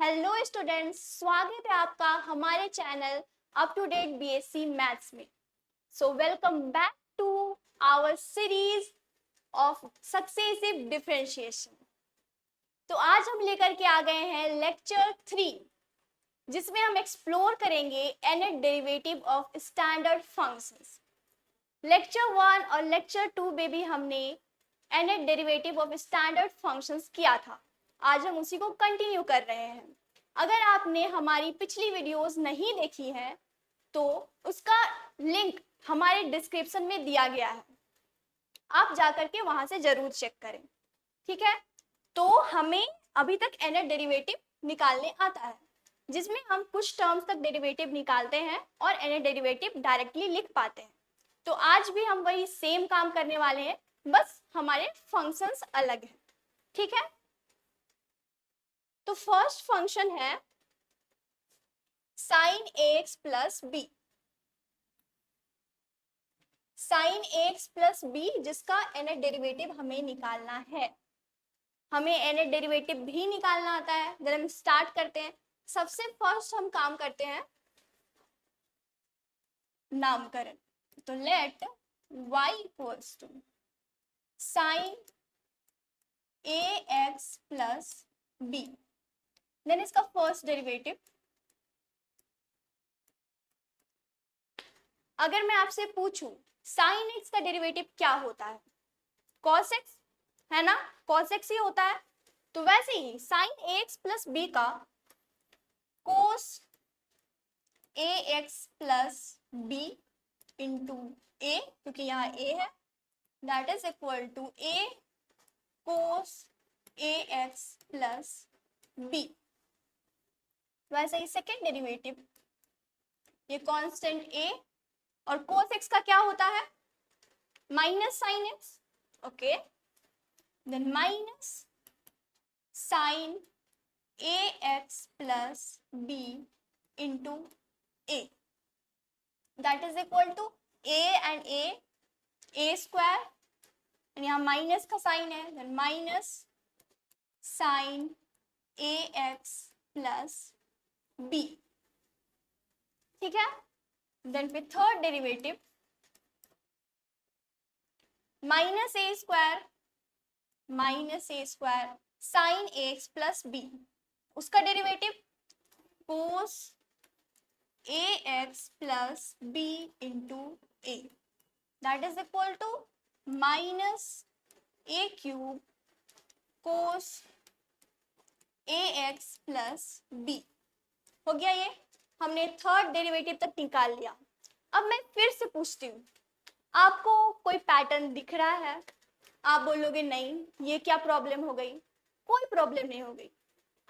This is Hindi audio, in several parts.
हेलो स्टूडेंट्स, स्वागत है आपका हमारे channel up to date BSc maths में। So welcome back to our series of successive differentiation. तो आज हम लेकर के आ गए हैं लेक्चर 3, जिसमें हम एक्सप्लोर करेंगे nth derivative of standard functions. Lecture 1 और लेक्चर 2 में भी हमने nth derivative of standard functions किया था। आज हम उसी को कंटिन्यू कर रहे हैं। अगर आपने हमारी पिछली वीडियोस नहीं देखी है तो उसका लिंक हमारे डिस्क्रिप्शन में दिया गया है, आप जाकर के वहां से जरूर चेक करें। ठीक है, तो हमें अभी तक nth डेरिवेटिव निकालने आता है, जिसमें हम कुछ टर्म्स तक डेरिवेटिव निकालते हैं और nth डेरिवेटिव डायरेक्टली लिख पाते हैं। तो आज भी हम वही सेम काम करने वाले हैं, बस हमारे फंक्शंस अलग हैं। ठीक है, तो फर्स्ट फंक्शन है sin ax plus B. sin ax plus B जिसका nth डेरिवेटिव हमें निकालना है। हमें nth डेरिवेटिव भी निकालना आता है। जब हम स्टार्ट करते हैं, सबसे फर्स्ट हम काम करते हैं नामकरण। तो late y equals to sin ax plus B, then इसका फर्स्ट डेरिवेटिव। अगर मैं आपसे पूछूं sin x का डेरिवेटिव क्या होता है, cos x है ना, cos x ही होता है। तो वैसे ही sin ax प्लस बी का cos ax plus B into A, क्योंकि यहाँ a है, that is equal to a cos ax plus B. वैसे ही सेकेंड डेरिवेटिव, ये कांस्टेंट a और cos x का क्या होता है, minus sin x। Okay, then minus sin ax plus b into a, that is equal to a and a square, यहाँ माइनस का साइन है, then minus sin ax plus b। ठीक है, देन फिर third derivative minus a square sin ax plus b, उसका derivative cos ax plus b into a, that is equal to minus a cube cos ax plus b। हो गया, ये हमने थर्ड डेरिवेटिव तक निकाल लिया। अब मैं फिर से पूछती हूँ, आपको कोई पैटर्न दिख रहा है? आप बोलोगे नहीं, ये क्या प्रॉब्लम हो गई? कोई प्रॉब्लम नहीं हो गई।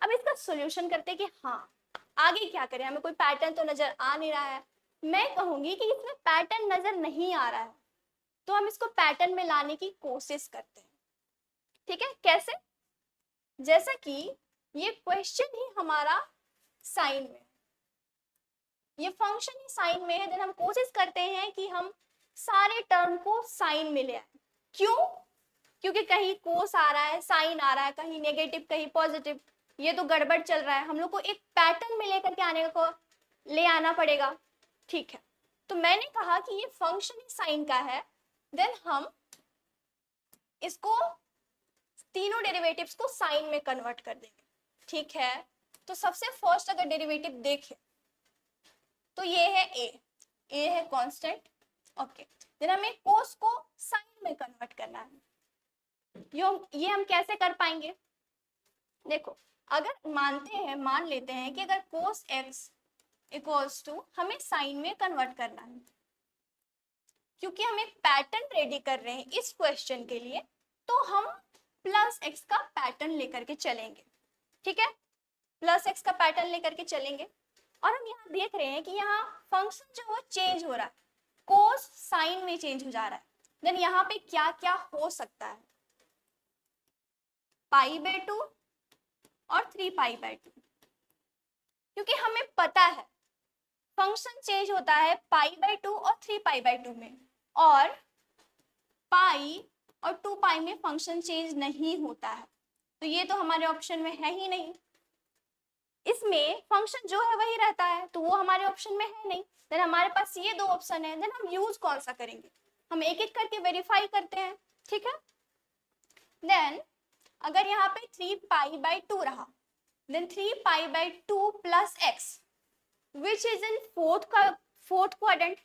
अब इसका सॉल्यूशन करते कि हाँ आगे क्या करें, हमें कोई पैटर्न तो नजर आ नहीं रहा है। मैं कहूंगी कि इसमें पैटर्न नजर नहीं आ रहा है, तो हम इसको पैटर्न में लाने की कोशिश करते हैं। ठीक है, कैसे? जैसा कि ये क्वेश्चन ही हमारा साइन में, ये फंक्शन ही साइन में है, देन हम कोशिश करते हैं कि हम सारे टर्म को साइन में ले आए। क्यों? क्योंकि कहीं कोस आ रहा है, साइन आ रहा है, कहीं नेगेटिव कहीं पॉजिटिव, ये तो गड़बड़ चल रहा है। हम लोग को एक पैटर्न में लेकर के आने को ले आना पड़ेगा। ठीक है, तो मैंने कहा कि ये फंक्शन ही साइन का है, देन हम इसको तीनों डेरिवेटिव्स को साइन में कन्वर्ट कर देंगे। ठीक है, तो सबसे फर्स्ट अगर डेरिवेटिव देखें तो ये है a है कांस्टेंट। ओके, देन हमें कोस को साइन में कन्वर्ट करना है। ये हम कैसे कर पाएंगे? देखो, अगर मान लेते हैं कि अगर cos x इक्वल्स टू हमें साइन में कन्वर्ट करना है, क्योंकि हम एक पैटर्न रेडी कर रहे हैं इस क्वेश्चन के लिए, तो हम प्लस एक्स का पैटर्न लेकर के चलेंगे। ठीक है, प्लस एक्स का पैटर्न लेकर के चलेंगे, और हम यहाँ देख रहे हैं कि यहाँ फंक्शन जो है चेंज हो रहा है, कोस साइन में चेंज हो जा रहा है। देन यहाँ पे क्या क्या हो सकता है, π/2 और 3π/2, क्योंकि हमें पता है फंक्शन चेंज होता है π/2 और 3π/2 में, और पाई और 2π में फंक्शन चेंज नहीं होता है, तो ये तो हमारे ऑप्शन में है ही नहीं। में फंक्शन जो है वही रहता है, तो वो हमारे ऑप्शन में है नहीं। देन हमारे पास ये दो ऑप्शन है, देन हम यूज कौन सा करेंगे? हम एक एक करके वेरीफाई करते हैं, ठीक है। देन अगर यहाँ पे 3π/2 रहा, then 3π/2 plus x which is in fourth quadrant,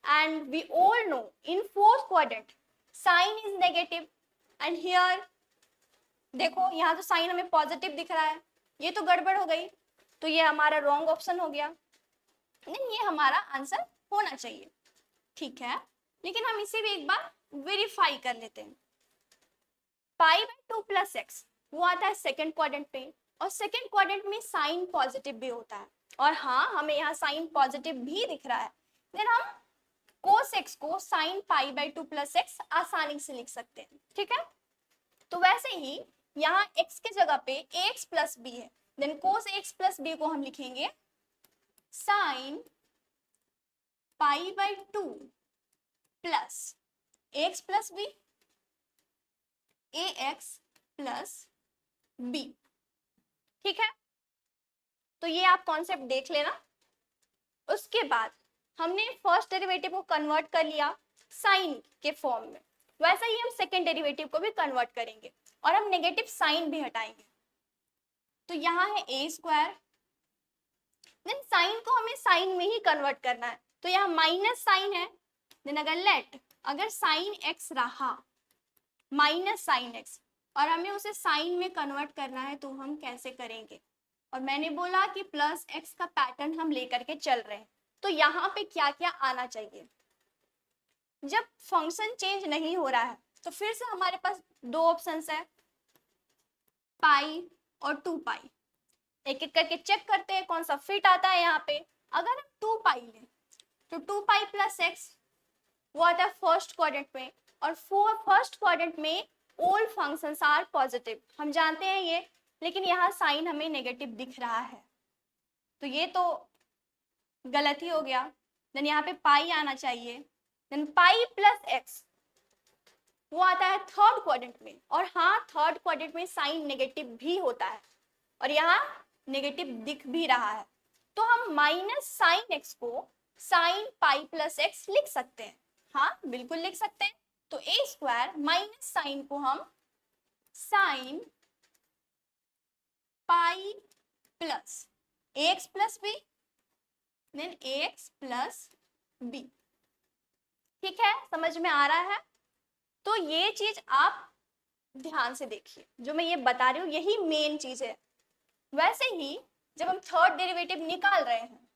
and we all know in fourth quadrant sign is negative, and here देखो यहाँ तो साइन हमें पॉजिटिव दिख रहा है, ये तो गड़बड़ हो गई, तो ये हमारा रॉन्ग ऑप्शन हो गया। नहीं, ये हमारा आंसर होना चाहिए, ठीक है। लेकिन हम इसे भी एक बार वेरीफाई कर लेते हैं। π/2 प्लस एक्स वो आता है सेकेंड क्वाड्रेंट पे, और सेकेंड क्वाड्रेंट में साइन पॉजिटिव भी होता है, और हाँ हमें यहाँ साइन पॉजिटिव भी दिख रहा है। देन हम cos x को sin π/2 प्लस एक्स आसानी से लिख सकते हैं, ठीक है। तो वैसे ही यहाँ x के जगह पे ax प्लस b है, then cos x plus b को हम लिखेंगे sin π/2 plus ax plus b, ax plus b, ठीक है। तो ये आप कॉन्सेप्ट देख लेना। उसके बाद हमने फर्स्ट डेरिवेटिव को कन्वर्ट कर लिया साइन के फॉर्म में, वैसे ही हम सेकेंड डेरिवेटिव को भी कन्वर्ट करेंगे, और हम नेगेटिव साइन भी हटाएंगे। तो यहाँ है a स्क्वायर, देन साइन को हमें साइन में ही कन्वर्ट करना है, तो यहाँ माइनस साइन है, देन अगर साइन x रहा माइनस साइन x और हमें उसे साइन में कन्वर्ट करना है, तो हम कैसे करेंगे? और मैंने बोला कि प्लस x का पैटर्न हम लेकर के चल रहे हैं, तो यहाँ पे क्या क्या आना चाहिए? जब फंक्शन चेंज नहीं हो रहा है तो फिर से हमारे पास दो ऑप्शंस है, पाई और 2π। एक एक करके चेक करते हैं कौन सा फिट आता है यहाँ पे। अगर हम 2π लें तो 2π प्लस एक्स वो आता है फर्स्ट क्वाड्रेंट में, और फर्स्ट क्वाड्रेंट में ऑल फंक्शंस आर पॉजिटिव, हम जानते हैं ये, लेकिन यहाँ साइन हमें नेगेटिव दिख रहा है, तो ये तो गलत ही हो गया। देन यहाँ पे पाई आना चाहिए, देन पाई प्लस एक्स वो आता है थर्ड क्वाड्रेंट में, और हाँ थर्ड क्वाड्रेंट में साइन नेगेटिव भी होता है, और यहाँ नेगेटिव दिख भी रहा है, तो हम माइनस साइन एक्स को साइन पाई प्लस एक्स लिख सकते हैं। हाँ बिल्कुल लिख सकते हैं। तो ए स्क्वायर माइनस साइन को हम sign pi plus X plus B, then x plus B, ठीक है, समझ में आ रहा है। तो ये चीज आप ध्यान से देखिए, जो मैं ये बता रही हूँ यही मेन चीज है। वैसे ही जब हम थर्ड डेरिवेटिव निकाल रहे हैं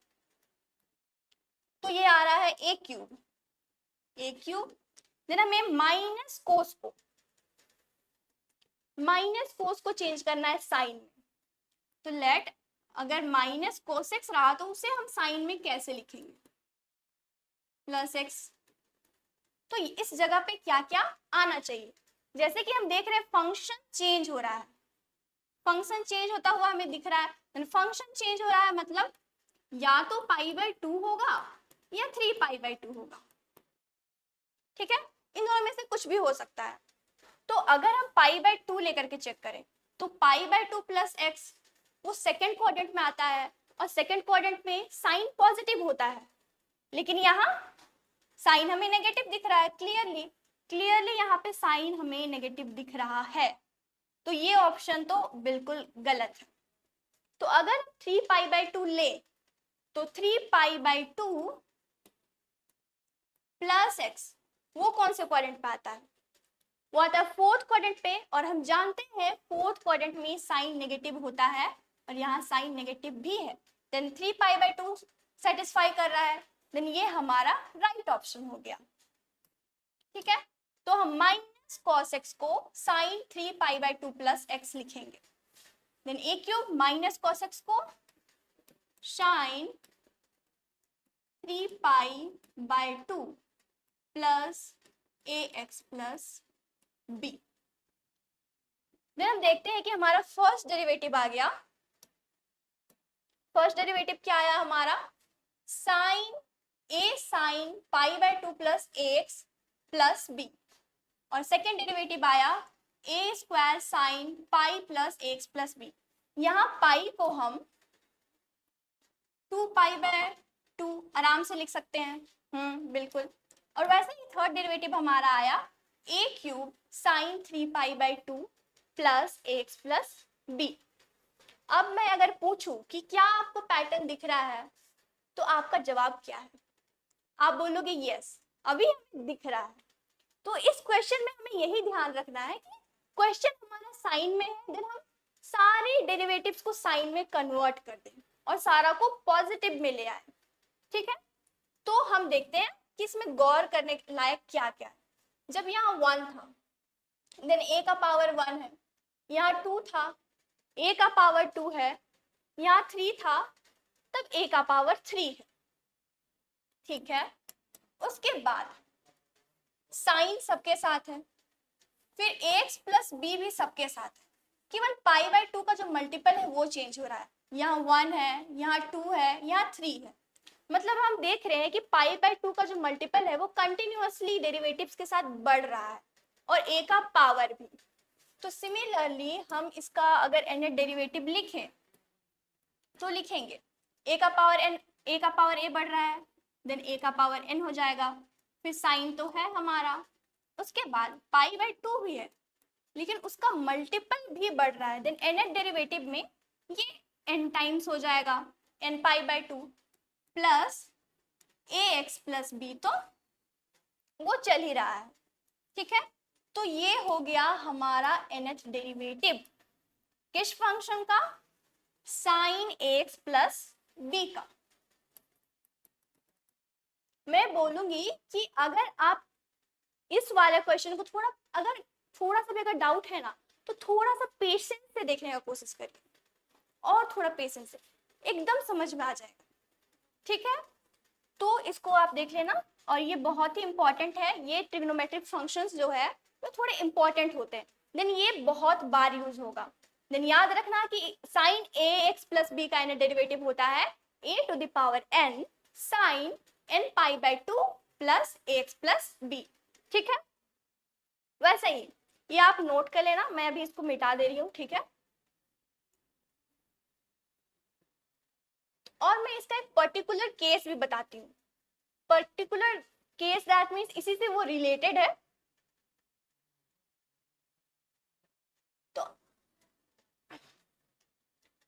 तो ये आ रहा है ए क्यूब, देन हमें माइनस कोस को चेंज करना है साइन में। तो लेट अगर माइनस कोस एक्स रहा तो उसे हम साइन में कैसे लिखेंगे? Plus x. तो इस जगह पे क्या क्या आना चाहिए? जैसे कि हम देख रहे हैं फंक्शन चेंज हो रहा है, फंक्शन चेंज होता हुआ हमें दिख रहा है। फंक्शन चेंज हो रहा है मतलब या तो π/2 होगा या 3π/2 होगा, ठीक है, इन दोनों में से कुछ भी हो सकता है। तो अगर हम π/2 लेकर के चेक करें तो π/2 प्लस एक्स वो सेकेंड क्वाड्रेंट में आता है, और सेकेंड क्वाड्रेंट में साइन पॉजिटिव होता है, लेकिन यहाँ साइन हमें नेगेटिव दिख रहा है। क्लियरली यहाँ पे साइन हमें नेगेटिव दिख रहा है, तो ये ऑप्शन तो बिल्कुल गलत है। तो अगर 3π/2 ले तो 3π/2 प्लस एक्स वो कौन से क्वाड्रेंट पे आता है? वो आता है फोर्थ क्वाड्रेंट पे, और हम जानते हैं फोर्थ क्वाड्रेंट में साइन नेगेटिव होता है, और यहाँ साइन नेगेटिव भी है। देन 3π/2 सेटिस्फाई कर रहा है, देन ये हमारा राइट ऑप्शन हो गया, ठीक है। तो हम माइनस कॉस एक्स को साइन 3π/2 प्लस एक्स लिखेंगे, देन ए क्यूब माइनस कॉस एक्स को sign 3π/2 plus A X plus B. Then हम देखते हैं कि हमारा फर्स्ट डेरिवेटिव आ गया। फर्स्ट डेरिवेटिव क्या आया हमारा? Sine π/2 plus A X plus B, और सेकेंड डेरिवेटिव आया A square sine pi plus X plus B. यहाँ पाई को हम 2 पाई/2 आराम से लिख सकते हैं, बिल्कुल। और वैसे ही थर्ड डेरिवेटिव हमारा आया a³ sin 3 pi plus ax plus b। अब मैं अगर पूछूं कि क्या आपको पैटर्न दिख रहा है तो आपका जवाब क्या है? आप बोलोगे यस, अभी हमें दिख रहा है। तो इस क्वेश्चन में हमें यही ध्यान रखना है कि क्वेश्चन हमारा साइन में है, देन हम सारे डेरिवेटिव्स को साइन में कन्वर्ट कर दें और सारा को पॉजिटिव में ले आए, ठीक है। तो हम देखते हैं कि इसमें गौर करने लायक क्या क्या है। जब यहाँ 1 था देन a का पावर 1 है, यहाँ 2 था a का पावर 2 है, यहाँ 3 था तब a का पावर 3 है, ठीक है। उसके बाद साइन सबके साथ है, फिर ax प्लस b भी सबके साथ है, केवल पाई/2 का जो मल्टीपल है वो चेंज हो रहा है। यहाँ 1 है, यहाँ 2 है, यहाँ 3 है। मतलब हम देख रहे हैं कि पाई/2 का जो मल्टीपल है वो कंटिन्यूअसली डेरिवेटिव्स के साथ बढ़ रहा है और a का पावर भी। तो सिमिलरली हम इसका अगर nth डेरिवेटिव लिखें तो लिखेंगे a का पावर a बढ़ रहा है, देन a का पावर n हो जाएगा, फिर साइन तो है हमारा, उसके बाद पाई/2 भी है लेकिन उसका मल्टीपल भी बढ़ रहा है, देन nth डेरिवेटिव में ये n टाइम्स हो जाएगा, n pi plus ax plus b, तो वो चल ही रहा है, ठीक है। तो ये हो गया हमारा nth डेरिवेटिव किस फंक्शन का? साइन ax प्लस b का। मैं बोलूंगी कि अगर आप इस वाले क्वेश्चन को थोड़ा सा भी अगर डाउट है ना तो थोड़ा सा पेशेंस से देखने का कोशिश करिए, और थोड़ा पेशेंस से एकदम समझ में आ जाएगा, ठीक है। तो इसको आप देख लेना, और ये बहुत ही इंपॉर्टेंट है। ये ट्रिग्नोमेट्रिक फंक्शंस जो है वो थोड़े इंपॉर्टेंट होते हैं, देन ये बहुत बार यूज होगा। देन याद रखना कि साइन ax प्लस b का डेरिवेटिव होता है a to the power n sine n pi plus ax plus b, ठीक है। वैसे ही ये आप नोट कर लेना, मैं अभी इसको मिटा दे रही हूँ, ठीक है। और मैं इसका एक पर्टिकुलर केस भी बताती हूँ, पर्टिकुलर केस दैट मीन्स इसी से वो रिलेटेड है। तो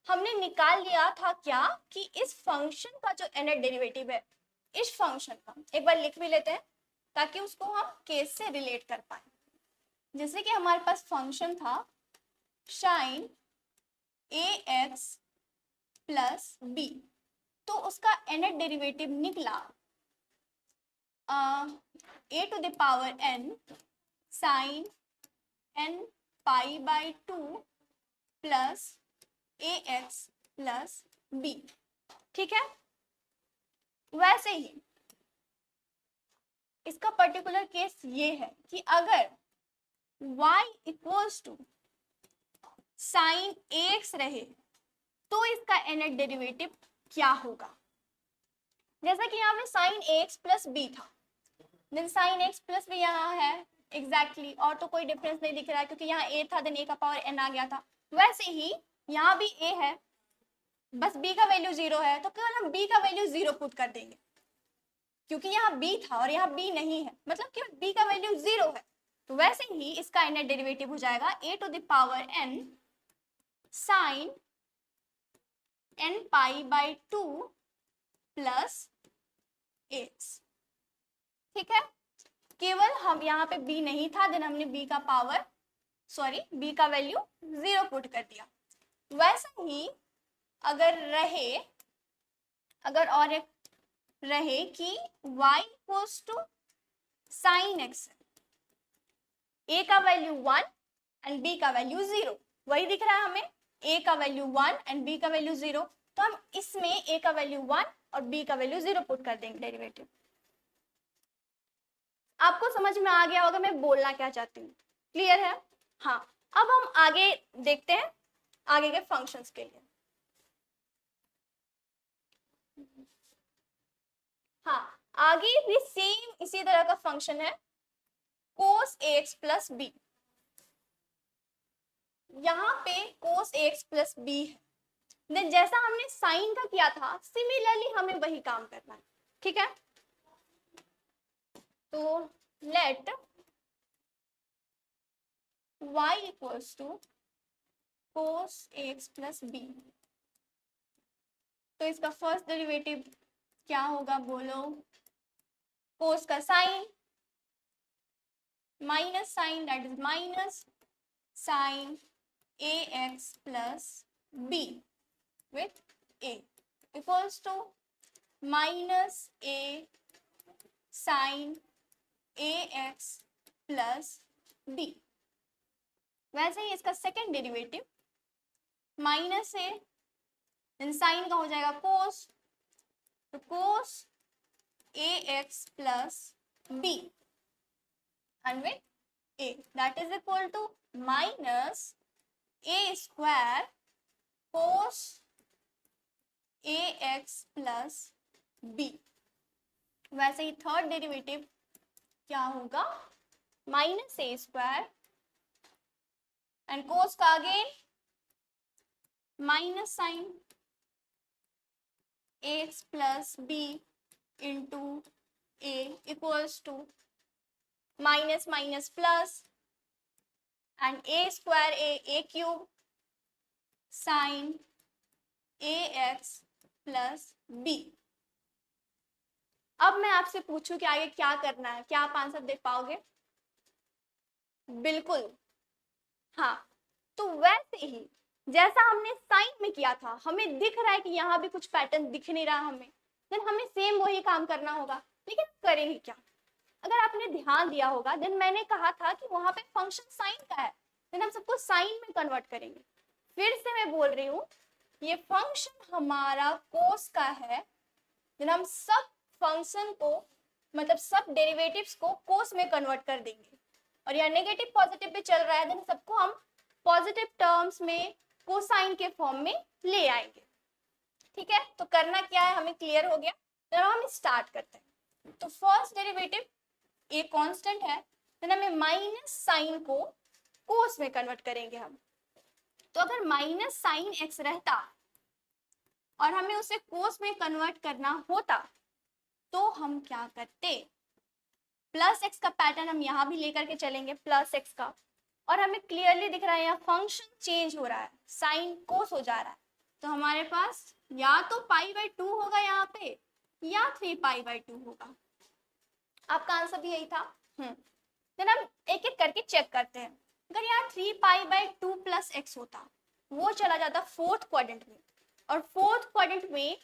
हमने निकाल लिया था क्या कि इस फंक्शन का जो nth डेरिवेटिव है, इस फंक्शन का एक बार लिख भी लेते हैं ताकि उसको हम केस से रिलेट कर पाए। जैसे कि हमारे पास फंक्शन था साइन ax प्लस b, तो उसका nth डेरिवेटिव निकला a to the power n sine n pi plus ax plus b, ठीक है। वैसे ही इसका पर्टिकुलर केस ये है कि अगर y equals to sign ax रहे तो इसका nth डेरिवेटिव क्या होगा? जैसा कि यहाँ पे साइन ax प्लस b था, then sign x plus b यहाँ है एग्जैक्टली, और तो कोई डिफरेंस नहीं दिख रहा है क्योंकि यहाँ a था, देन a का पावर n आ गया था। वैसे ही यहाँ भी a है, बस b का वैल्यू 0 है, तो केवल हम b का वैल्यू 0 पुट कर देंगे क्योंकि यहाँ b था और यहाँ b नहीं है, मतलब केवल b का वैल्यू 0 है। तो वैसे ही इसका nth डेरिवेटिव हो जाएगा a to the power n sine n pi plus x, ठीक है। केवल हम यहाँ पे b नहीं था, देन हमने b का वैल्यू 0 पुट कर दिया। वैसा ही अगर और एक रहे कि y equals to sign x, a का वैल्यू 1 एंड b का वैल्यू 0, वही दिख रहा है हमें, a का वैल्यू 1 एंड b का वैल्यू 0, तो हम इसमें a का वैल्यू 1 और b का वैल्यू 0 पुट कर देंगे डेरिवेटिव। आपको समझ में आ गया होगा मैं बोलना क्या चाहती हूँ, क्लियर है? हाँ, अब हम आगे देखते हैं आगे के फंक्शंस के लिए। हाँ, आगे भी सेम इसी तरह का फंक्शन है cos ax प्लस b। यहाँ पे cos ax प्लस b है, देन जैसा हमने साइन का किया था सिमिलरली हमें वही काम करना है, ठीक है। तो late y equals to cos ax plus b, तो इसका फर्स्ट डेरिवेटिव क्या होगा बोलो, cos का sign minus sign that is minus sign ax plus b with a equals to minus a sin ax plus b। वैसे ही इसका सेकेंड डेरिवेटिव माइनस ए साइन का हो जाएगा कोस, तो कोस ax plus b and with a that is equal to minus a square cos ax plus b। वैसे ही थर्ड डेरिवेटिव क्या होगा, minus A square and cos का again minus sine X plus B into A equals to minus minus plus and A square A cube sine A X plus B. अब मैं आपसे पूछूं कि आगे क्या करना है, क्या आप आंसर दे पाओगे? बिल्कुल हाँ। तो वैसे ही जैसा हमने साइन में किया था, हमें दिख रहा है कि यहाँ भी कुछ पैटर्न दिख नहीं रहा हमें, देन हमें सेम वही काम करना होगा। लेकिन करेंगे क्या? अगर आपने ध्यान दिया होगा देन मैंने कहा था कि वहां पे फंक्शन साइन का है, देन हम सबको साइन में कन्वर्ट करेंगे। फिर से मैं बोल रही हूँ, ये फंक्शन हमारा कोस का है, देन हम सब फंक्शन को मतलब सब डेरिवेटिव्स को कोस में कन्वर्ट कर देंगे। और यहाँ नेगेटिव पॉजिटिव पे चल रहा है, देन सबको हम पॉजिटिव टर्म्स में कोसाइन के फॉर्म में ले आएंगे, ठीक है। तो करना क्या है हमें क्लियर हो गया, तो हम स्टार्ट करते हैं। तो फर्स्ट डेरिवेटिव ए कांस्टेंट है, देन हमें माइनस साइन को कोस में कन्वर्ट करेंगे हम। तो अगर माइनस साइन एक्स रहता और हमें उसे कोस में कन्वर्ट करना होता तो हम क्या करते, प्लस एक्स का पैटर्न हम यहाँ भी लेकर के चलेंगे प्लस एक्स का, और हमें क्लियरली दिख रहा है यहाँ फंक्शन चेंज हो रहा है, साइन कोस हो जा रहा है। तो हमारे पास या तो पाई बाई 2 होगा यहाँ पे या 3 पाई बाई 2 होगा। आपका आंसर भी यही था। देन हम एक एक करके चेक करते हैं। अगर यहाँ 3 पाई बाई 2 प्लस एक्स होता, वो चला जाता फोर्थ क्वाड्रेंट में, और फोर्थ क्वाड्रेंट में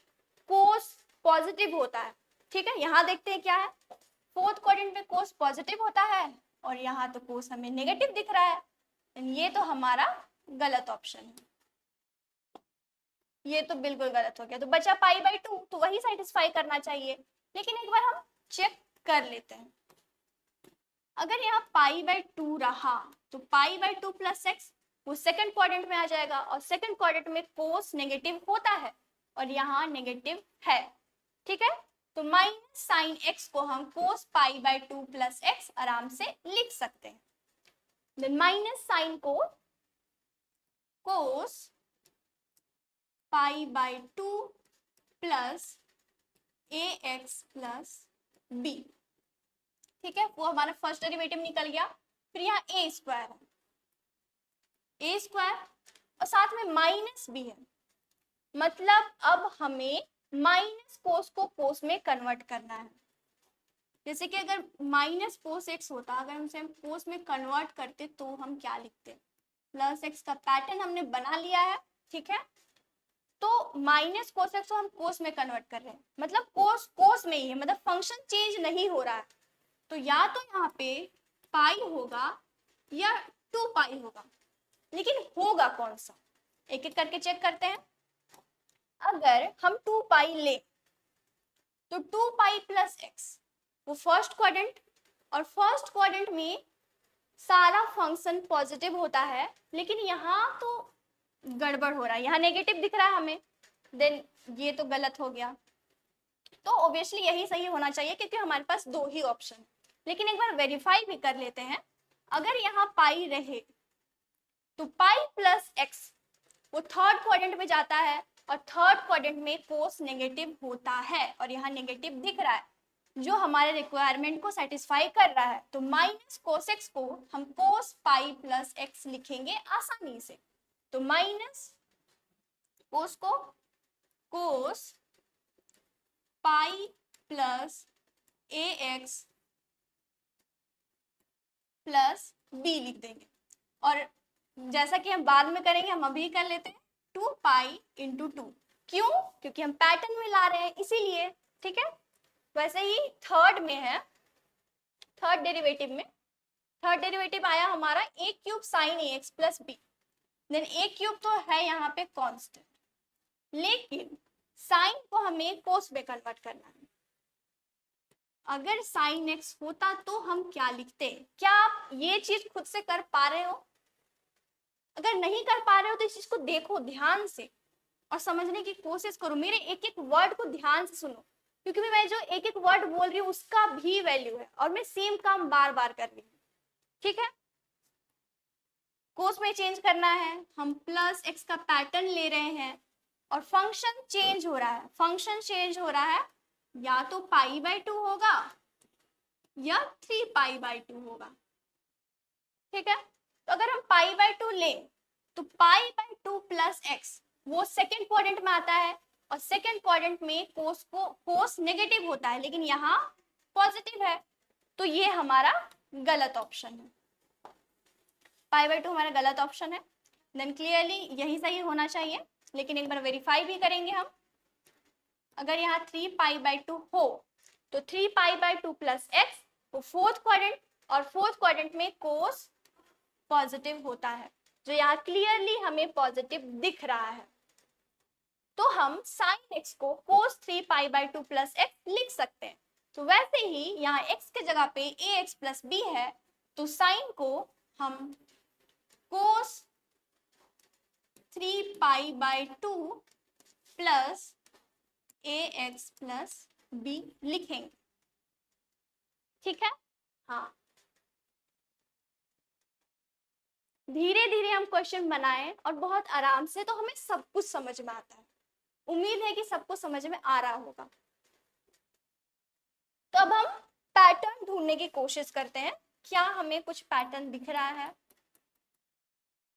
कोस पॉजिटिव होता है, ठीक है। यहाँ देखते हैं क्या है, फोर्थ क्वाड्रेंट में कोस पॉजिटिव होता है और यहाँ तो कोस हमें नेगेटिव दिख रहा है, ये तो हमारा गलत ऑप्शन है, ये तो बिल्कुल गलत हो गया। तो बचा पाई बाई 2, तो वही सेटिस्फाई करना चाहिए। लेकिन एक बार हम चेक कर लेते हैं, अगर यहाँ पाई बाई 2 रहा तो पाई बाई 2 प्लस एक्स वो सेकंड क्वाड्रेंट में आ जाएगा, और सेकंड क्वाड्रेंट में कोस नेगेटिव होता है और यहाँ नेगेटिव है, ठीक है। तो माइनस साइन एक्स को हम cos pi by 2 plus X आराम से लिख सकते हैं। देन माइनस साइन को cos pi by 2 plus A X plus B, ठीक है, वो हमारा फर्स्ट डेरिवेटिव निकल गया। फिर यहाँ ए स्क्वायर है, ए स्क्वायर और साथ में माइनस भी है, मतलब अब हमें माइनस कोस को कोस में कन्वर्ट करना है। जैसे कि अगर माइनस कोस एक्स होता, अगर हमसे हम कोस में कन्वर्ट करते तो हम क्या लिखते, प्लस एक्स का पैटर्न हमने बना लिया है, ठीक है। तो माइनस कोस एक्स को हम कोस में कन्वर्ट कर रहे हैं, मतलब कोस कोस में ही है, मतलब फंक्शन चेंज नहीं हो रहा है। तो या तो यहाँ पे पाई होगा या 2 पाई होगा, लेकिन होगा कौन सा, एक एक करके चेक करते हैं। अगर हम 2 पाई ले तो 2 पाई प्लस एक्स वो फर्स्ट क्वाड्रेंट, और फर्स्ट क्वाड्रेंट में सारा फंक्शन पॉजिटिव होता है, लेकिन यहाँ तो गड़बड़ हो रहा है, यहाँ नेगेटिव दिख रहा है हमें, देन ये तो गलत हो गया। तो ऑब्वियसली यही सही होना चाहिए क्योंकि हमारे पास 2 ही ऑप्शन। लेकिन एक बार वेरीफाई भी कर लेते हैं, अगर यहाँ पाई रहे तो पाई प्लस एक्स वो थर्ड क्वाड्रेंट में जाता है, और थर्ड क्वाड्रेंट में कोस नेगेटिव होता है और यहाँ नेगेटिव दिख रहा है जो हमारे रिक्वायरमेंट को सेटिस्फाई कर रहा है। तो माइनस कोस एक्स को हम कोस पाई प्लस एक्स लिखेंगे आसानी से। तो माइनस कोस को cos pi plus A X plus B लिख देंगे और जैसा कि हम बाद में करेंगे हम अभी कर लेते हैं 2 पाई इंटू 2। क्यों? क्योंकि हम पैटर्न में ला रहे हैं इसीलिए। ठीक है, वैसे ही थर्ड में है, थर्ड डेरिवेटिव में थर्ड डेरिवेटिव आया हमारा a cube sine A X plus B. Then a cube तो है यहाँ पे कांस्टेंट, लेकिन साइन को हमें कोस में कन्वर्ट करना है। अगर साइन एक्स होता तो हम क्या लिखते? क्या आप ये चीज खुद से कर पा रहे हो? अगर नहीं कर पा रहे हो तो इस चीज को देखो ध्यान से और समझने की कोशिश करो। मेरे एक एक वर्ड को ध्यान से सुनो, क्योंकि मैं जो एक एक वर्ड बोल रही हूँ उसका भी वैल्यू है और मैं सेम काम बार बार कर रही हूँ। ठीक है, कोस में चेंज करना है, हम प्लस एक्स का पैटर्न ले रहे हैं और फंक्शन चेंज हो रहा है। फंक्शन चेंज हो रहा है, या तो पाई बाय 2 होगा या 3 पाई बाय 2 होगा। ठीक है, तो अगर हम पाई बाय 2 लें तो पाई बाय 2 प्लस एक्स वो सेकेंड क्वाड्रेंट में आता है और सेकेंड क्वाड्रेंट में कोस नेगेटिव होता है, लेकिन यहाँ पॉजिटिव है, तो ये हमारा गलत ऑप्शन है। पाई बाय 2 हमारा गलत ऑप्शन है। देन क्लियरली यही सही होना चाहिए, लेकिन एक बार वेरीफाई भी करेंगे हम। अगर यहाँ 3 पाई बाय 2 हो तो 3 पाई बाय 2 प्लस एक्स वो फोर्थ क्वाड्रेंट और फोर्थ क्वाड्रेंट में कोस पॉजिटिव होता है, जो यहाँ क्लियरली हमें पॉजिटिव दिख रहा है। तो हम साइन एक्स को कोस 3 पाई बाय 2 प्लस एक्स लिख सकते हैं। तो वैसे ही यहाँ एक्स के जगह पे ए एक्स प्लस बी है, तो साइन को हम कोस 3 pi by 2 plus A X plus B लिखेंगे। ठीक है, हाँ, धीरे धीरे हम क्वेश्चन बनाएं और बहुत आराम से, तो हमें सब कुछ समझ में आता है। उम्मीद है कि सबको समझ में आ रहा होगा। तो अब हम पैटर्न ढूंढने की कोशिश करते हैं, क्या हमें कुछ पैटर्न दिख रहा है?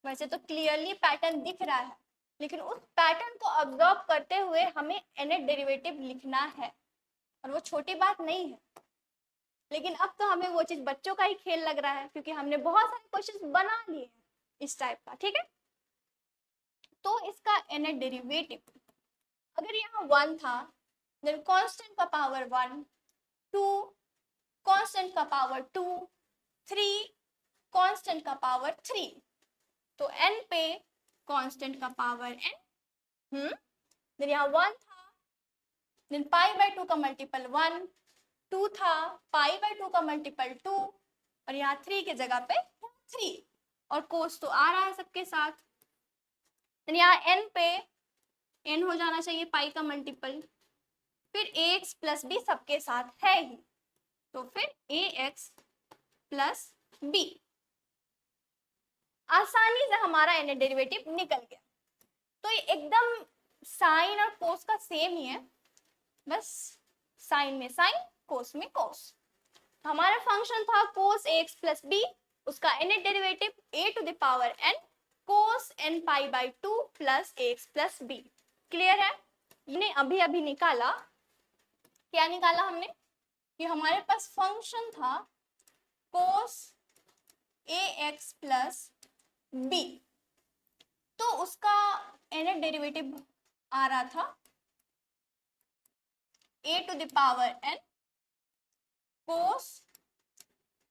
वैसे तो क्लियरली पैटर्न दिख रहा है, लेकिन उस पैटर्न को ऑब्जर्व करते हुए हमें nth डेरिवेटिव लिखना है और वो छोटी बात नहीं है। लेकिन अब तो हमें वो चीज बच्चों का ही खेल लग रहा है, क्योंकि हमने बहुत सारे क्वेश्चन बना लिए हैं इस टाइप का। ठीक है, तो इसका nth डेरिवेटिव अगर यहाँ 1 था, देन कांस्टेंट का पावर 1, 2 कांस्टेंट का पावर 2, 3 कांस्टेंट का पावर 3, तो n पे कांस्टेंट का पावर n। देन यहाँ 1 था, देन पाई बाय 2 का मल्टीपल 1, 2 था, पाई बाय 2 का मल्टीपल 2 और यहाँ 3 के जगह पे 3 और कोस तो आ रहा है सबके साथ। देन यहाँ n पे n हो जाना चाहिए पाई का मल्टीपल, फिर ax प्लस बी सबके साथ है ही, तो फिर ax प्लस बी। आसानी से हमारा nth डेरिवेटिव निकल गया। तो ये एकदम साइन और कोस का सेम ही है, बस साइन में साइन कोस में कोस। हमारा फंक्शन था कोस ax प्लस बी, उसका nth derivative a to the power n cos n pi by 2 plus ax plus B. Clear है? हमने अभी अभी निकाला, क्या निकाला हमने कि हमारे पास फंक्शन था कोस ax प्लस बी, तो उसका nth डेरिवेटिव आ रहा था a to the power n cos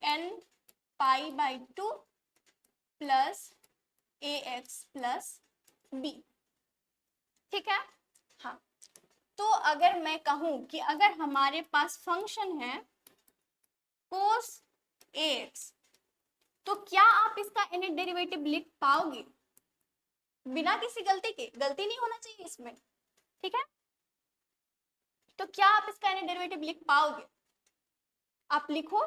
n pi by 2 plus ax plus B. ठीक है, हाँ, तो अगर मैं कहूं कि अगर हमारे पास फंक्शन है कोस ax, तो क्या आप इसका nth डेरिवेटिव लिख पाओगे बिना किसी गलती के? गलती नहीं होना चाहिए इसमें। ठीक है, तो क्या आप इसका nth डेरिवेटिव लिख पाओगे? आप लिखो,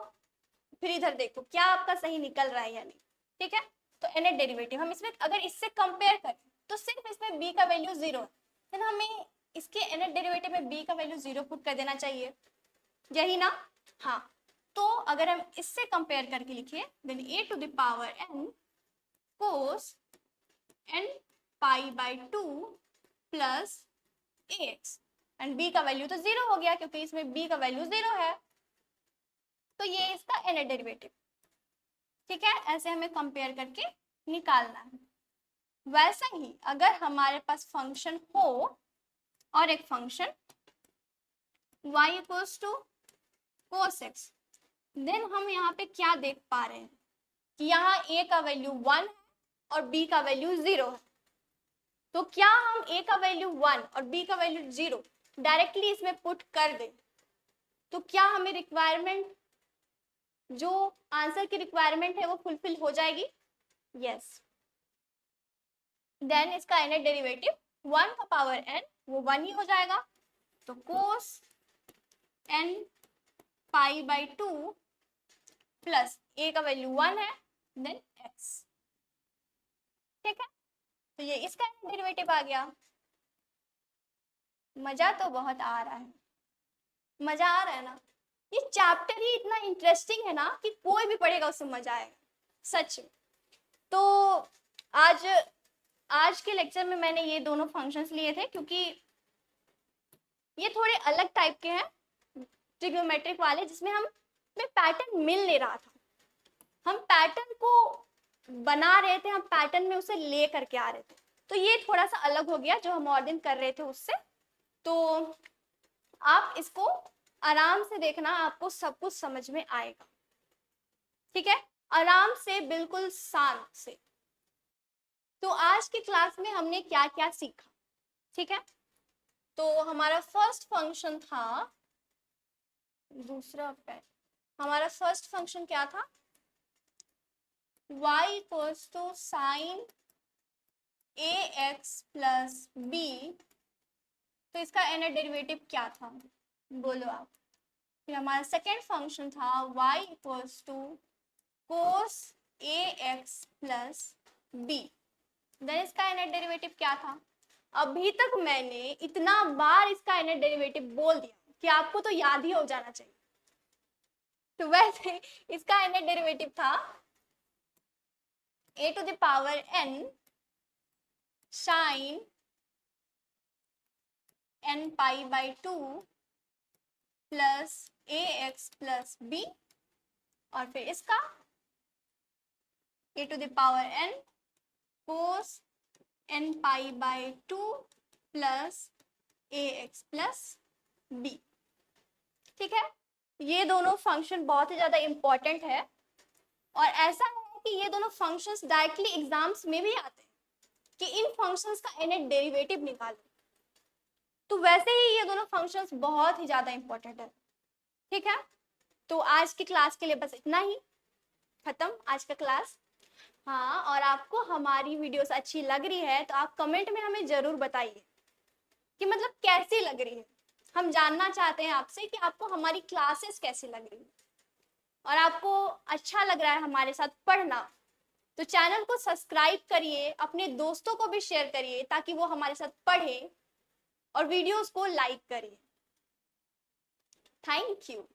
फिर इधर देखो क्या आपका सही निकल रहा है या नहीं। ठीक है, तो nth डेरिवेटिव हम इसमें अगर इससे कंपेयर करें तो सिर्फ इसमें b का वैल्यू 0 है, देन हमें इसके nth डेरिवेटिव में b का वैल्यू 0 पुट कर देना चाहिए, यही ना? हाँ, तो अगर हम इससे कंपेयर करके लिखे then a to the power n cos n pi by 2 plus ax, and b का वैल्यू तो 0 हो गया क्योंकि इसमें b का वैल्यू 0 है, तो ये इसका nth डेरिवेटिव। ठीक है, ऐसे हमें कंपेयर करके निकालना है। वैसा ही अगर हमारे पास फंक्शन हो और एक function y equals to cos x, then हम यहाँ पे क्या देख पा रहे हैं कि यहाँ a का वैल्यू 1 है और b का वैल्यू 0 है। तो क्या हम a का वैल्यू 1 और b का वैल्यू 0 डायरेक्टली इसमें पुट कर दें तो क्या हमें रिक्वायरमेंट, जो आंसर की रिक्वायरमेंट है वो फुलफिल हो जाएगी? यस। देन इसका nth डेरिवेटिव 1 का पावर n वो 1 ही हो जाएगा, तो cos n pi by 2 plus a का वैल्यू 1 है देन x। ठीक है, तो ये इसका डेरिवेटिव आ गया। मजा तो बहुत आ रहा है, मजा आ रहा है ना? ये चैप्टर ही इतना इंटरेस्टिंग है ना कि कोई भी पढ़ेगा उससे मजा आएगा, सच में। तो आज के लेक्चर में मैंने ये दोनों फंक्शंस लिए थे क्योंकि ये थोड़े अलग टाइप के हैं ट्रिग्नोमेट्रिक वाले, जिसमें हम पैटर्न मिल नहीं रहा था, हम पैटर्न को बना रहे थे, हम पैटर्न में उसे ले करके आ रहे थे, तो ये थोड़ा सा अलग हो गया जो हम और दिन कर रहे थे उससे। तो आप इसको आराम से देखना, आपको सब कुछ समझ में आएगा। ठीक है, आराम से, बिल्कुल शांत से। तो आज की क्लास में हमने क्या क्या सीखा? ठीक है, तो हमारा फर्स्ट फंक्शन था, हमारा फर्स्ट फंक्शन क्या था? y equals to sign ax plus b, तो इसका nth डेरिवेटिव क्या था बोलो आप? फिर हमारा सेकेंड फंक्शन था y equals to cos ax plus b, then इसका nth डेरिवेटिव क्या था? अभी तक मैंने इतना बार इसका nth डेरिवेटिव बोल दिया कि आपको तो याद ही हो जाना चाहिए। तो वैसे इसका nth डेरिवेटिव था a to the power n sine n pi by 2 plus ax plus b, और फिर इसका a to the power n cos n pi by 2 plus ax plus b। ठीक है, ये दोनों फंक्शन बहुत ही ज्यादा इंपॉर्टेंट है, और ऐसा है कि ये दोनों फंक्शंस डायरेक्टली एग्जाम्स में भी आते हैं कि इन फंक्शंस का nth डेरिवेटिव निकालो, तो वैसे ही ये दोनों फंक्शंस बहुत ही ज्यादा इंपॉर्टेंट है। ठीक है, तो आज की क्लास के लिए बस इतना ही, खत्म आज का क्लास। हाँ, और आपको हमारी वीडियोस अच्छी लग रही है तो आप कमेंट में हमें जरूर बताइए कि मतलब कैसी लग रही है। हम जानना चाहते हैं आपसे कि आपको हमारी क्लासेस कैसी लग रही है, और आपको अच्छा लग रहा है हमारे साथ पढ़ना, तो चैनल को सब्सक्राइब करिए, अपने दोस्तों को भी शेयर करिए ताकि वो हमारे साथ पढ़े और वीडियोस को लाइक करिए। Thank you.